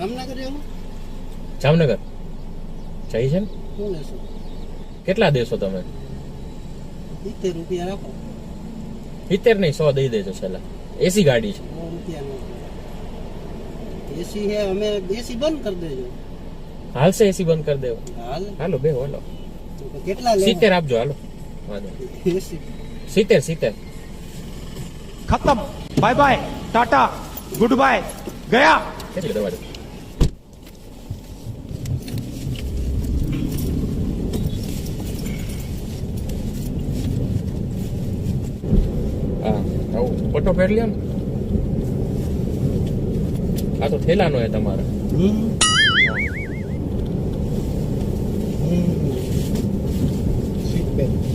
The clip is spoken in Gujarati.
જામનગર એવું જામનગર જઈ છે ને? શું લેશો? કેટલા દેશો તમે? 70 રૂપિયા રાખો. 70 નહીં 100 દઈ દેજો છેલ્લા. એસી ગાડી છે. 100 રૂપિયા નો એસી હે. અમે એસી બંધ કરી દેજો. હાલશે એસી બંધ કરી દેવો? હાલ હાલો બે હાલો. તો કેટલા લે? 70 આપજો હાલો. વાંધો નહીં. એસી 70 खत्म bye bye tata goodbye गया કેટલી દવા દે? હા આવું ફોટો ફેર લ્યો ને. આ તો થેલાનો હે તમારા. Seat belt